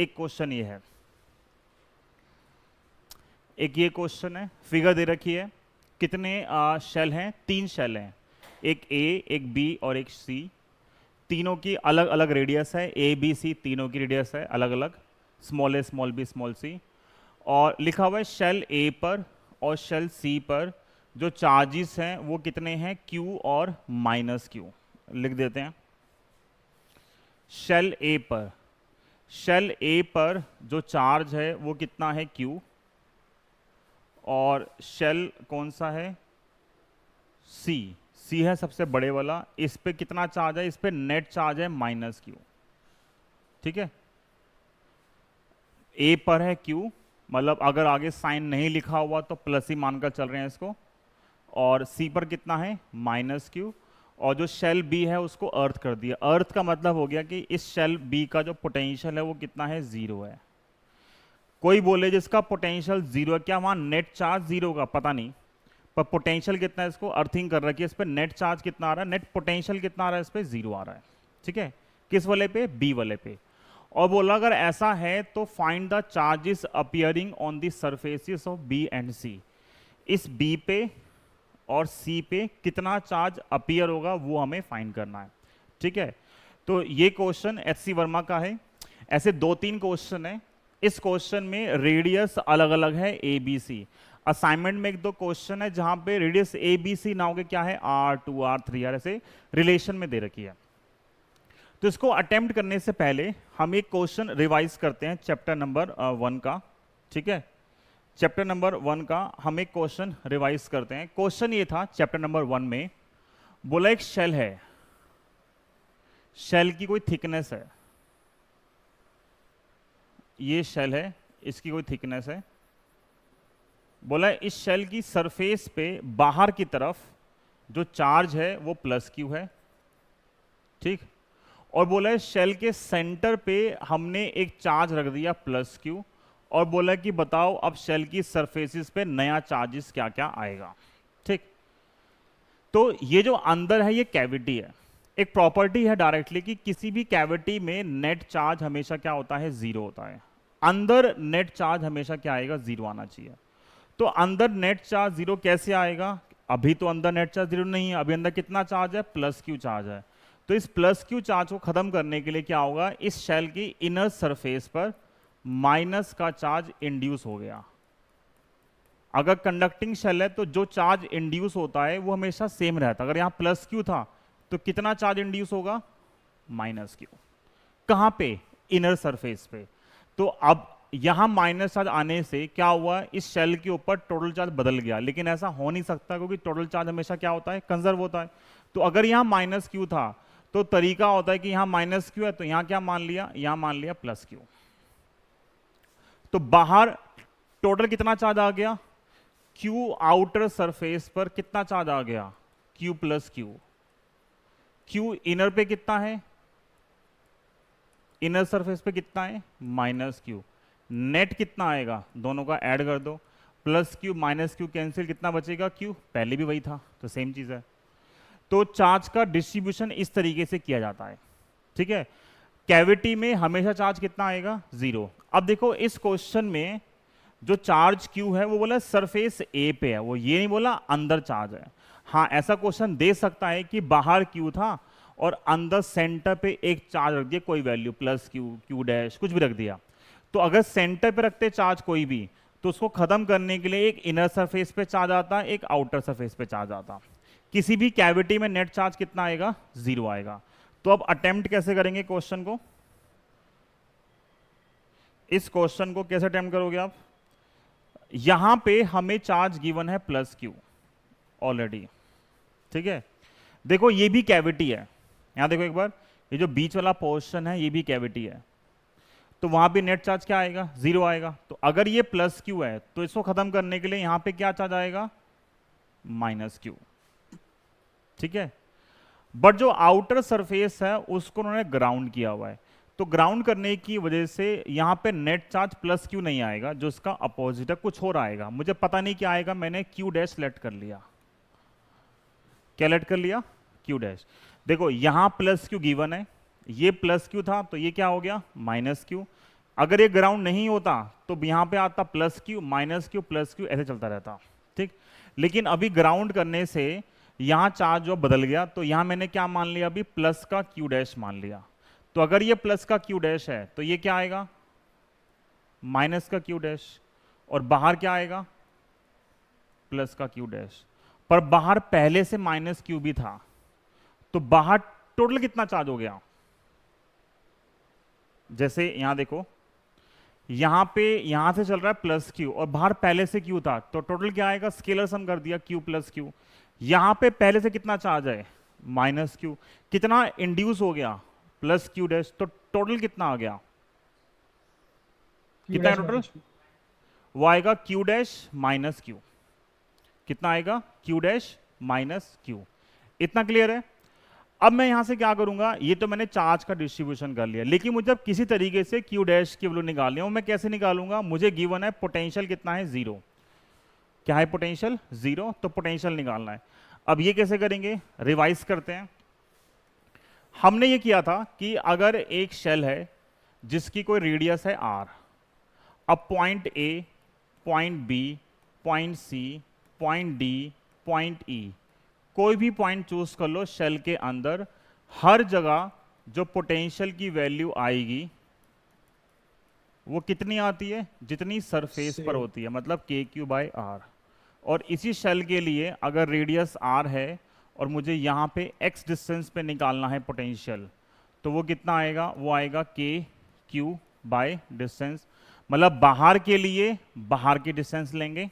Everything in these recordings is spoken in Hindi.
एक क्वेश्चन ये है, एक ये क्वेश्चन है, फिगर दे रखी है, कितने शेल हैं? 3 शेल हैं, एक ए, एक बी और एक सी। तीनों की अलग अलग रेडियस है, ए बी सी तीनों की रेडियस है अलग अलग, स्मॉल ए स्मॉल बी स्मॉल सी। और लिखा हुआ है शेल ए पर और शेल सी पर जो चार्जेस हैं वो कितने हैं? क्यू और माइनस क्यू। लिख देते हैं। शेल ए पर, शेल ए पर जो चार्ज है वो कितना है? क्यू। और शेल कौन सा है? सी। सी है सबसे बड़े वाला, इस पे कितना चार्ज है? इस पे नेट चार्ज है माइनस क्यू। ठीक है, ए पर है क्यू, मतलब अगर आगे साइन नहीं लिखा हुआ तो प्लस ही मानकर चल रहे हैं इसको। और सी पर कितना है? Minus Q. और जो शेल बी है उसको अर्थ कर दिया। अर्थ का मतलब हो गया कि इस शेल बी का जो पोटेंशियल है वो कितना है? 0 है। कोई बोले जिसका पोटेंशियल 0 है, क्या वहां नेट चार्ज 0 का? पता नहीं, पर पोटेंशियल कितना है? इसको अर्थिंग कर रखी है, इस पर नेट चार्ज कितना आ रहा है? नेट पोटेंशियल कितना आ रहा है? इस पर 0 आ रहा है। ठीक है, किस वाले पे? बी वाले पे। और बोला अगर ऐसा है तो find the charges appearing on the surfaces of B and C. इस बी पे और सी पे कितना चार्ज अपियर होगा वो हमें फाइंड करना है। ठीक है, तो ये क्वेश्चन एच.सी. वर्मा का है। ऐसे 2-3 क्वेश्चन है। इस क्वेश्चन में रेडियस अलग अलग है ए बी सी। असाइनमेंट में 1-2 क्वेश्चन है जहां पे रेडियस ए बी सी ना होके क्या है? R2 R3 R ऐसे रिलेशन में दे रखी है। तो इसको अटेम्प्ट करने से पहले हम एक क्वेश्चन रिवाइज करते हैं चैप्टर नंबर 1 का। ठीक है, चैप्टर नंबर 1 का हम एक क्वेश्चन रिवाइज करते हैं। क्वेश्चन ये था चैप्टर नंबर 1 में, बोला एक शेल है, शेल की कोई थिकनेस है, ये शेल है, इसकी कोई थिकनेस है। बोला इस शेल की सरफेस पे बाहर की तरफ जो चार्ज है वो प्लस क्यू है। ठीक, और बोला इस शेल के सेंटर पे हमने एक चार्ज रख दिया प्लस क्यू, और बोला कि बताओ अब शेल की सरफेसेस पे नया चार्जेस क्या क्या आएगा। ठीक, तो ये जो अंदर है ये कैविटी है। एक प्रॉपर्टी है डायरेक्टली कि किसी भी कैविटी में नेट चार्ज हमेशा क्या होता है? 0 होता है। अंदर नेट चार्ज हमेशा क्या आएगा? 0 आना चाहिए। तो अंदर नेट चार्ज 0 कैसे आएगा? अभी तो अंदर नेट चार्ज 0 नहीं है, अभी अंदर कितना चार्ज है? प्लस क्यू चार्ज है। तो इस प्लस क्यू चार्ज को खत्म करने के लिए क्या होगा? इस शेल की इनर सरफेस पर माइनस का चार्ज इंड्यूस हो गया। अगर कंडक्टिंग शेल है तो जो चार्ज इंड्यूस होता है वो हमेशा सेम रहता है। अगर यहां प्लस क्यू था तो कितना चार्ज इंड्यूस होगा? Minus Q. कहां पे? इनर सरफेस पे। तो अब यहां माइनस चार्ज आने से क्या हुआ? इस शेल के ऊपर टोटल चार्ज बदल गया, लेकिन ऐसा हो नहीं सकता क्योंकि टोटल चार्ज हमेशा क्या होता है? कंजर्व होता है। तो अगर यहां माइनस क्यू था तो तरीका होता है कि यहां माइनस क्यू है तो यहां क्या मान लिया? यहां मान लिया प्लस क्यू। तो बाहर टोटल कितना चार्ज आ गया? क्यू आउटर सरफेस पर कितना चार्ज आ गया? Q plus Q. Q inner पे कितना है? इनर सरफेस पे कितना है? Minus Q. नेट कितना आएगा? दोनों का ऐड कर दो, plus Q minus Q cancel, कितना बचेगा? क्यू। पहले भी वही था तो सेम चीज है। तो चार्ज का डिस्ट्रीब्यूशन इस तरीके से किया जाता है। ठीक है, कैविटी में हमेशा चार्ज कितना आएगा? 0। अब देखो इस क्वेश्चन में जो चार्ज क्यू है वो बोला सरफेस ए पे है, वो ये नहीं बोला अंदर चार्ज है। हाँ, ऐसा क्वेश्चन दे सकता है कि बाहर क्यू था और अंदर सेंटर पे एक चार्ज रख दिया, कोई value plus Q, Q dash, कुछ भी रख दिया। तो अगर सेंटर पे रखते चार्ज कोई भी तो उसको खत्म करने के लिए एक इनर सरफेस पे चार्ज आता, एक आउटर सरफेस पे चार्ज आता। किसी भी कैविटी में नेट चार्ज कितना आएगा? 0 आएगा। तो अब अटेम्प्ट कैसे करेंगे क्वेश्चन को? इस क्वेश्चन को कैसे अटेम्प्ट करोगे आप? यहां पे हमें चार्ज गिवन है प्लस क्यू ऑलरेडी। ठीक है, देखो ये भी कैविटी है, यहां देखो एक बार, ये जो बीच वाला पोर्शन है ये भी कैविटी है। तो वहां भी नेट चार्ज क्या आएगा? 0 आएगा। तो अगर ये प्लस क्यू है तो इसको खत्म करने के लिए यहां पे क्या चार्ज आएगा? Minus Q. ठीक है, बट जो आउटर सरफेस है उसको उन्होंने ग्राउंड किया हुआ है, तो ग्राउंड करने की वजह से यहां पे नेट चार्ज प्लस क्यू नहीं आएगा, जो इसका अपोजिट है कुछ और आएगा। मुझे पता नहीं क्या आएगा, मैंने क्यू डैश सेलेक्ट कर लिया। क्या सेलेक्ट कर लिया? Q dash. देखो यहां प्लस क्यू गिवन है, ये प्लस क्यू था तो ये क्या हो गया? Minus Q. अगर ये ग्राउंड नहीं होता तो यहाँ पे आता plus Q minus Q plus Q, ऐसे चलता रहता, ठीक। लेकिन अभी ग्राउंड करने से यहाँ चार्ज जो बदल गया, तो यहाँ मैंने क्या मान लिया, अभी प्लस का क्यू डैश मान लिया। तो अगर ये प्लस का क्यू डैश है तो ये क्या आएगा, माइनस का क्यू डैश, और बाहर क्या आएगा, प्लस का क्यू डैश। पर बाहर पहले से माइनस क्यू भी था, तो बाहर टोटल कितना चार्ज हो गया, जैसे यहां देखो, यहां पे यहां से चल रहा है प्लस क्यू और बाहर पहले से क्यू था, तो टोटल क्या आएगा, स्केलर सम कर दिया क्यू प्लस क्यू। यहां पे पहले से कितना चार्ज है, माइनस क्यू, कितना इंड्यूस हो गया, प्लस क्यू डैश, तो टोटल कितना आ गया, कितना टोटल, वो आएगा क्यू डैश माइनस क्यू, कितना आएगा, क्यू डैश माइनस क्यू। इतना क्लियर है। अब मैं यहां से क्या करूंगा, ये तो मैंने चार्ज का डिस्ट्रीब्यूशन कर लिया, लेकिन मुझे किसी तरीके से क्यू डैश की वैल्यू निकालनी है, मैं कैसे निकालूंगा, मुझे गिवन है पोटेंशियल कितना है, जीरो। क्या है पोटेंशियल, जीरो, तो पोटेंशियल निकालना है। अब ये कैसे करेंगे, रिवाइज करते हैं। हमने ये किया था कि अगर एक शेल है जिसकी कोई रेडियस है आर, अब point A, point B, point C, point D, point E, कोई भी पॉइंट चूज कर लो शेल के अंदर, हर जगह जो पोटेंशियल की वैल्यू आएगी वो कितनी आती है, जितनी सरफेस पर होती है, मतलब के क्यू बाई आर। और इसी शेल के लिए अगर रेडियस आर है और मुझे यहाँ पे एक्स डिस्टेंस पे निकालना है पोटेंशियल, तो वो कितना आएगा, वो आएगा के क्यू बाय डिस्टेंस। मतलब बाहर के लिए बाहर की डिस्टेंस लेंगे,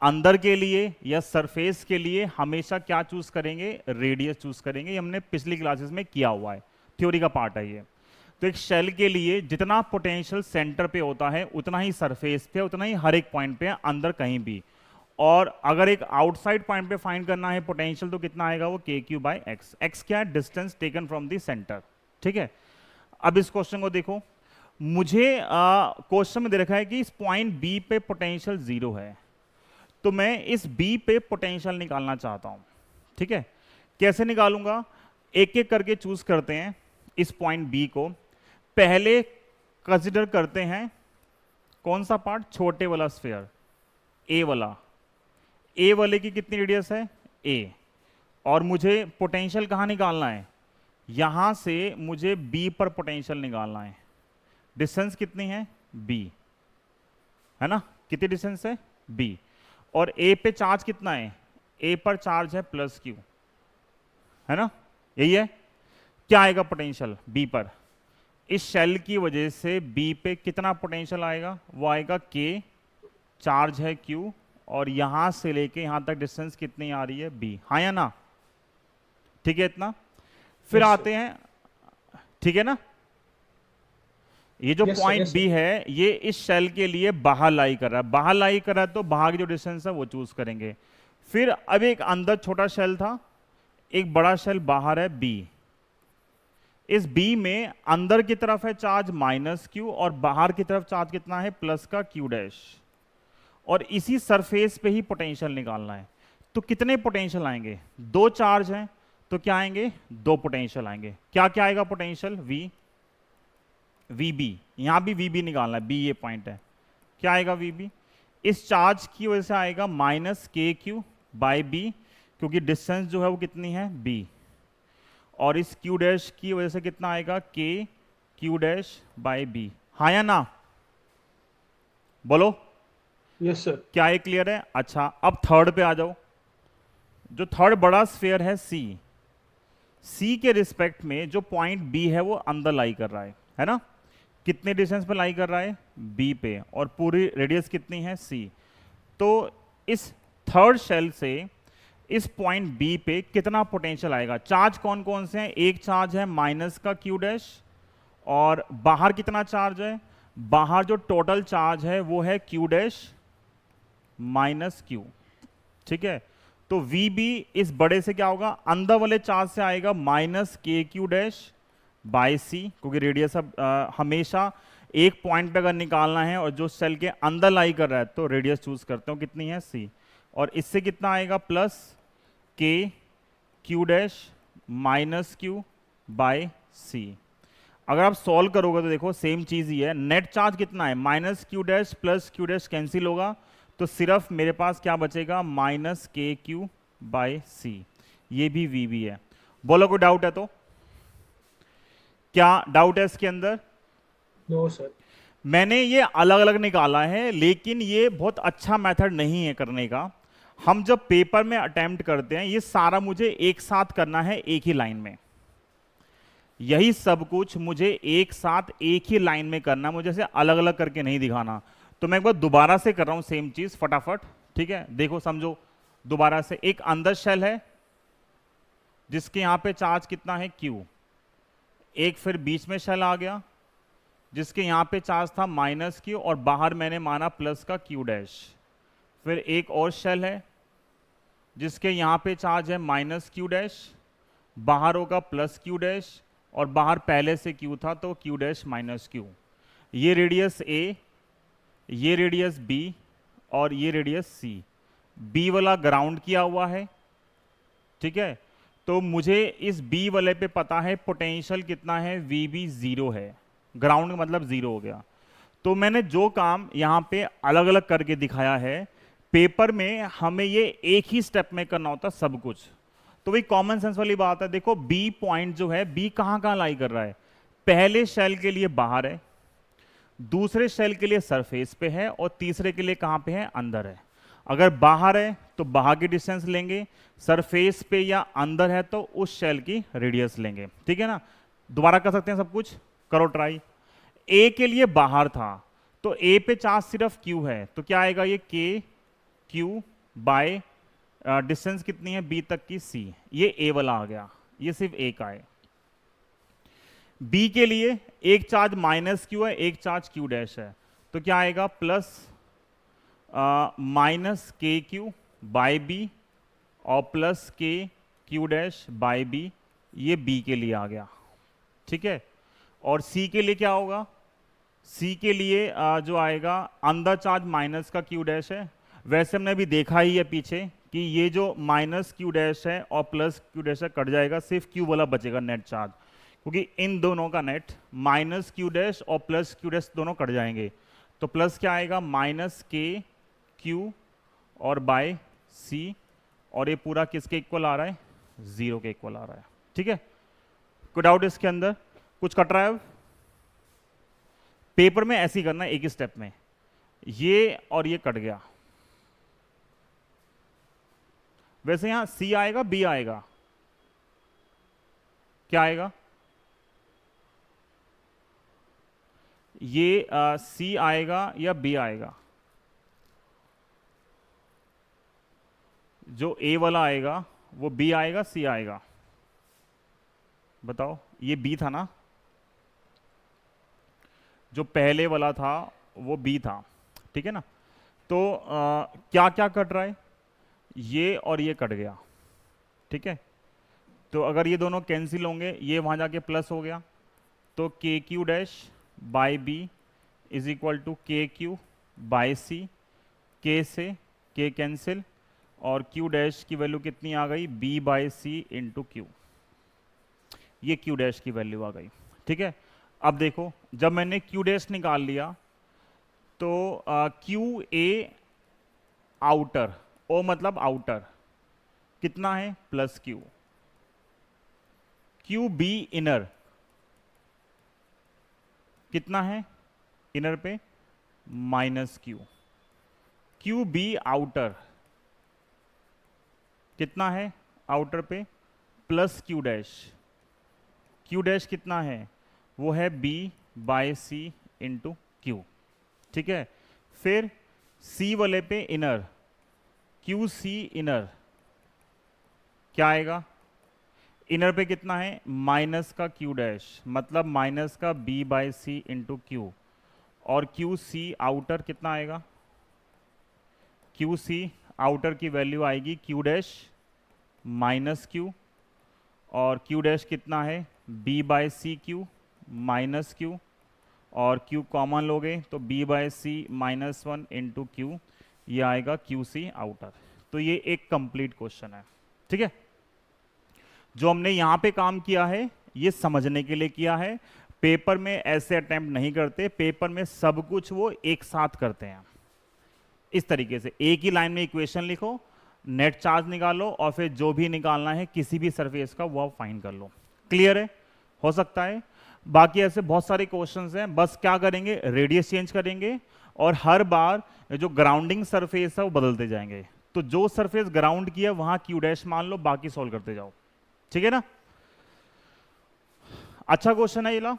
अंदर के लिए या सरफेस के लिए हमेशा क्या चूज करेंगे, रेडियस चूज करेंगे। ये हमने पिछली क्लासेस में किया हुआ है, थ्योरी का पार्ट है ये। तो एक शेल के लिए जितना पोटेंशियल सेंटर पे होता है उतना ही सरफेस पे, उतना ही हर एक पॉइंट पे, अंदर कहीं भी। और अगर एक आउटसाइड पॉइंट पे फाइंड करना है पोटेंशियल, तो कितना आएगा, वो के क्यू बाई एक्स। एक्स क्या है, distance taken from the centre, ठीक है। अब इस क्वेश्चन को देखो, मुझे क्वेश्चन में दे रखा है कि इस पॉइंट बी पे पोटेंशियल जीरो है, तो मैं इस बी पे पोटेंशियल निकालना चाहता हूं, ठीक है। कैसे निकालूंगा, एक एक करके चूज करते हैं। इस पॉइंट बी को पहले कंसिडर करते हैं कौन सा पार्ट, छोटे वाला स्फीयर, ए वाला। ए वाले की कितनी रेडियस है, ए, और मुझे पोटेंशियल कहां निकालना है, यहां से मुझे बी पर पोटेंशियल निकालना है। डिस्टेंस कितनी है, बी, है ना, कितनी डिस्टेंस है, बी। और ए पे चार्ज कितना है, ए पर चार्ज है प्लस क्यू, है ना, यही है। क्या आएगा पोटेंशियल बी पर, इस शेल की वजह से बी पे कितना पोटेंशियल आएगा, वो आएगा के, चार्ज है क्यू, और यहां से लेके यहां तक डिस्टेंस कितनी आ रही है, बी, हाँ या ना, ठीक है इतना। फिर आते हैं, ठीक है ना, ये जो पॉइंट बी है ये इस शेल के लिए बाहर लाई कर रहा है, बाहर लाई कर रहा है, तो बाहर की जो डिस्टेंस है वो चूज करेंगे। फिर अब एक अंदर छोटा शेल था, एक बड़ा शेल बाहर है बी। इस बी में अंदर की तरफ है चार्ज माइनस क्यू और बाहर की तरफ चार्ज कितना है, प्लस का क्यू डैश, और इसी सरफेस पे ही पोटेंशियल निकालना है। तो कितने पोटेंशियल आएंगे, दो चार्ज हैं तो क्या आएंगे, दो पोटेंशियल आएंगे। क्या क्या आएगा पोटेंशियल, वी, वीबी, यहां भी वीबी निकालना है, बी ये पॉइंट है, क्या आएगा वीबी, इस चार्ज की वजह से आएगा माइनस के क्यू बाई बी, क्योंकि डिस्टेंस जो है वो कितनी है, बी, और इस क्यू डैश की वजह से कितना आएगा, के क्यू डैश बाई बी, हाँ या ना, बोलो। Yes sir. क्या ये क्लियर है। अच्छा, अब थर्ड पे आ जाओ। जो थर्ड बड़ा स्फीयर है सी, सी के रिस्पेक्ट में जो पॉइंट बी है वो अंदर लाई कर रहा है ना, कितने डिस्टेंस पे लाई कर रहा है, बी पे, और पूरी रेडियस कितनी है, सी। तो इस थर्ड शेल से इस पॉइंट बी पे कितना पोटेंशियल आएगा, चार्ज कौन कौन से हैं, एक चार्ज है माइनस का क्यू डैश, और बाहर कितना चार्ज है, बाहर जो टोटल चार्ज है वो है क्यू डैश माइनस क्यू, ठीक है। तो वी बी इस बड़े से क्या होगा, अंदर वाले चार्ज से आएगा माइनस के क्यू डैश बाई सी, क्योंकि रेडियस अब हमेशा एक पॉइंट पे अगर निकालना है और जो सेल के अंदर लाई कर रहा है तो रेडियस चूज करते हो, कितनी है, सी, और इससे कितना आएगा, plus K Q dash minus Q by C. अगर आप सॉल्व करोगे तो देखो सेम चीज ही है, नेट चार्ज कितना है minus Q dash plus Q dash cancel होगा, तो सिर्फ मेरे पास क्या बचेगा माइनस के क्यू बाय सी, ये भी वी भी है। बोलो कोई डाउट है तो, क्या डाउट है इसके अंदर? No sir. मैंने ये अलग अलग निकाला है, लेकिन ये बहुत अच्छा मेथड नहीं है करने का। हम जब पेपर में अटेम्प्ट करते हैं ये सारा मुझे एक साथ करना है एक ही लाइन में, यही सब कुछ मुझे एक साथ एक ही लाइन में करना, मुझे ऐसे अलग अलग करके नहीं दिखाना। तो मैं एक बार दोबारा से कर रहा हूं सेम चीज फटाफट, ठीक है? देखो समझो दोबारा से, एक अंदर शेल है जिसके यहां पे चार्ज कितना है Q, एक फिर बीच में शेल आ गया जिसके यहां पे चार्ज था माइनस Q और बाहर मैंने माना प्लस का Q डैश, फिर एक और शेल है जिसके यहां पे चार्ज है माइनस Q डैश, बाहर होगा प्लस Q डैश और बाहर पहले से Q था तो Q डैश माइनस Q। ये रेडियस A, ये रेडियस B और ये रेडियस C। B वाला ग्राउंड किया हुआ है, ठीक है? तो मुझे इस B वाले पे पता है पोटेंशियल कितना है, VB 0 है, ग्राउंड मतलब 0 हो गया। तो मैंने जो काम यहाँ पे अलग अलग करके दिखाया है, पेपर में हमें ये एक ही स्टेप में करना होता सब कुछ। तो वही कॉमन सेंस वाली बात है। देखो बी पॉइंट जो है, बी कहां कहां लाई कर रहा है, पहले शेल के लिए बाहर है, दूसरे शेल के लिए सरफेस पे है और तीसरे के लिए कहां पे है, अंदर है। अगर बाहर है तो बाहर की डिस्टेंस लेंगे, सरफेस पे या अंदर है तो उस शेल की रेडियस लेंगे, ठीक है ना? दोबारा कर सकते हैं सब कुछ, करो ट्राई। ए के लिए बाहर था तो ए पे चार्ज सिर्फ क्यू है, तो क्या आएगा ये के क्यू बाय डिस्टेंस कितनी है बी तक की सी, ये ए वाला आ गया, ये सिर्फ ए का है। बी के लिए एक चार्ज माइनस क्यू है, एक चार्ज क्यू डैश है, तो क्या आएगा प्लस माइनस के क्यू बाय बी और plus K Q dash by B, ये बी के लिए आ गया, ठीक है? और सी के लिए क्या होगा, सी के लिए जो आएगा अंदर चार्ज माइनस का क्यू डैश है, वैसे हमने भी देखा ही है पीछे कि ये जो माइनस क्यू डैश है और प्लस क्यू डैश है कट जाएगा, सिर्फ क्यू वाला बचेगा नेट चार्ज, क्योंकि इन दोनों का नेट माइनस क्यू डैश और प्लस क्यू डैश दोनों कट जाएंगे। तो प्लस क्या आएगा माइनस के क्यू और बाय सी, और ये पूरा किसके इक्वल आ रहा है, 0 के इक्वल आ रहा है, ठीक है? कोई डाउट इसके अंदर, कुछ कट रहा है? पेपर में ऐसे ही करना है एक ही स्टेप में, ये और ये कट गया। वैसे यहां सी आएगा बी आएगा, क्या आएगा, ये सी आएगा या बी आएगा? जो ए वाला आएगा वो बी आएगा सी आएगा, बताओ? ये बी था ना, जो पहले वाला था वो बी था, ठीक है ना? तो क्या क्या कट रहा है, ये और ये कट गया, ठीक है? तो अगर ये दोनों कैंसिल होंगे, ये वहां जाके प्लस हो गया, तो K Q dash by B is equal to K Q by C, K से के कैंसिल और क्यू डैश की वैल्यू कितनी आ गई, B by C into Q, ये क्यू डैश की वैल्यू आ गई, ठीक है? अब देखो जब मैंने क्यू डैश निकाल लिया तो क्यू ए आउटर, ओ मतलब आउटर कितना है plus Q, Q B inner कितना है इनर पे minus Q, Q B outer कितना है आउटर पे plus Q dash, Q dash कितना है वो है B by C into Q, ठीक है? फिर सी वाले पे इनर, क्यू सी इनर क्या आएगा, इनर पे कितना है माइनस का क्यू डैश मतलब माइनस का B by C into Q, और क्यू सी आउटर कितना आएगा, क्यू सी आउटर की वैल्यू आएगी क्यू डैश माइनस क्यू, और क्यू डैश कितना है B by C Q minus Q, और क्यू कॉमन लोगे तो B by C minus 1 into Q, ये आएगा क्यू सी आउटर। तो ये एक कंप्लीट क्वेश्चन है, ठीक है? जो हमने यहां पे काम किया है ये समझने के लिए किया है, पेपर में ऐसे अटेम्प्ट नहीं करते, पेपर में सब कुछ वो एक साथ करते हैं। इस तरीके से एक ही लाइन में इक्वेशन लिखो, नेट चार्ज निकालो और फिर जो भी निकालना है किसी भी सरफेस का वो फाइंड कर लो। क्लियर है? हो सकता है। बाकी ऐसे बहुत सारे क्वेश्चंस हैं, बस क्या करेंगे, रेडियस चेंज करेंगे और हर बार जो ग्राउंडिंग सरफेस है वो बदलते जाएंगे। तो जो सरफेस ग्राउंड किया वहां क्यू डैश मान लो, बाकी सॉल्व करते जाओ। ठीक है ना? अच्छा क्वेश्चन है ये ला।